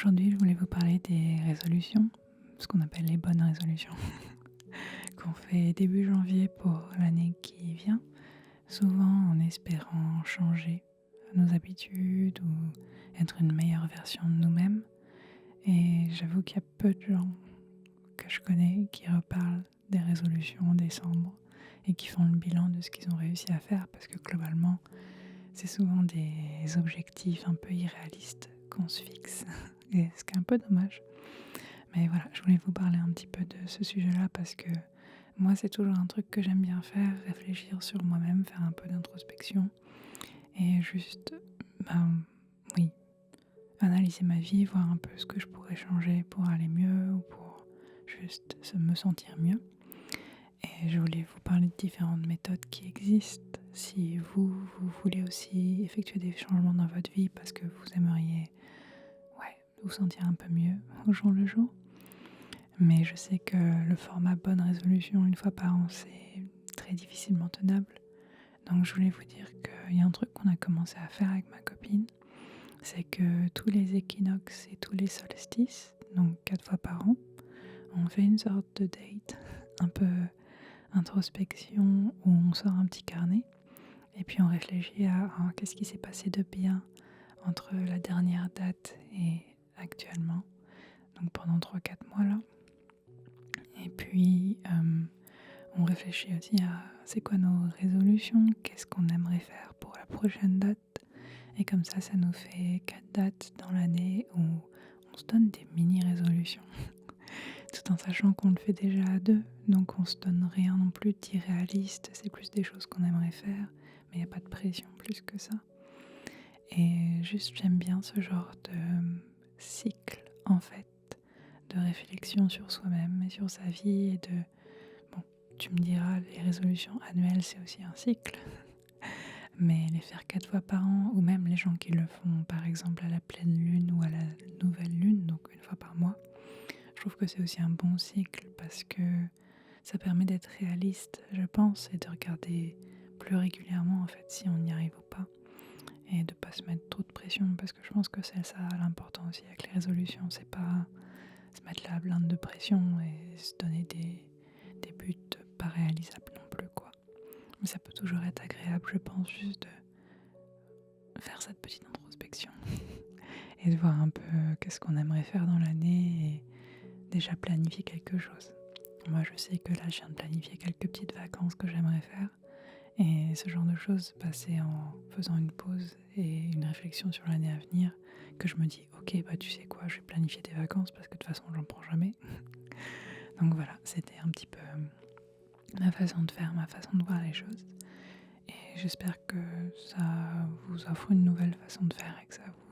Aujourd'hui, je voulais vous parler des résolutions, ce qu'on appelle les bonnes résolutions, qu'on fait début janvier pour l'année qui vient, souvent en espérant changer nos habitudes ou être une meilleure version de nous-mêmes. Et j'avoue qu'il y a peu de gens que je connais qui reparlent des résolutions en décembre et qui font le bilan de ce qu'ils ont réussi à faire, parce que globalement, c'est souvent des objectifs un peu irréalistes qu'on se fixe, et ce qui est un peu dommage. Mais voilà, je voulais vous parler un petit peu de ce sujet-là parce que moi, c'est toujours un truc que j'aime bien faire, réfléchir sur moi-même, faire un peu d'introspection et juste, oui, analyser ma vie, voir un peu ce que je pourrais changer pour aller mieux ou pour juste me sentir mieux. Et je voulais vous parler de différentes méthodes qui existent si vous voulez aussi effectuer des changements dans votre vie parce que vous aimeriez vous sentir un peu mieux au jour le jour. Mais je sais que le format bonne résolution une fois par an, c'est très difficilement tenable. Donc je voulais vous dire qu'il y a un truc qu'on a commencé à faire avec ma copine, c'est que tous les équinoxes et tous les solstices, donc 4 fois par an, on fait une sorte de date, un peu introspection, où on sort un petit carnet et puis on réfléchit à qu'est-ce qui s'est passé de bien entre la dernière date et actuellement, donc pendant 3-4 mois là. Et puis on réfléchit aussi à c'est quoi nos résolutions, qu'est-ce qu'on aimerait faire pour la prochaine date. Et comme ça nous fait 4 dates dans l'année où on se donne des mini-résolutions. Tout en sachant qu'on le fait déjà à deux, donc on se donne rien non plus d'irréaliste, c'est plus des choses qu'on aimerait faire, mais il n'y a pas de pression plus que ça. Et juste j'aime bien ce genre de cycle en fait, de réflexion sur soi-même et sur sa vie et de... Bon, tu me diras, les résolutions annuelles c'est aussi un cycle, mais les faire 4 fois par an, ou même les gens qui le font par exemple à la pleine lune ou à la nouvelle lune, donc une fois par mois, je trouve que c'est aussi un bon cycle parce que ça permet d'être réaliste, je pense, et de regarder plus régulièrement en fait si on y arrive ou pas, et de pas se mettre trop de pression, parce que je pense que c'est ça l'important aussi avec les résolutions, c'est pas se mettre la blinde de pression et se donner des buts pas réalisables non plus, quoi. Mais ça peut toujours être agréable, je pense, juste de faire cette petite introspection et de voir un peu qu'est-ce qu'on aimerait faire dans l'année et déjà planifier quelque chose. Moi, je sais que là, je viens de planifier quelques petites vacances que j'aimerais faire. Et ce genre de choses, c'est en faisant une pause et une réflexion sur l'année à venir que je me dis, ok, tu sais quoi, je vais planifier des vacances parce que de toute façon, j'en prends jamais. Donc voilà, c'était un petit peu ma façon de faire, ma façon de voir les choses. Et j'espère que ça vous offre une nouvelle façon de faire et que ça vous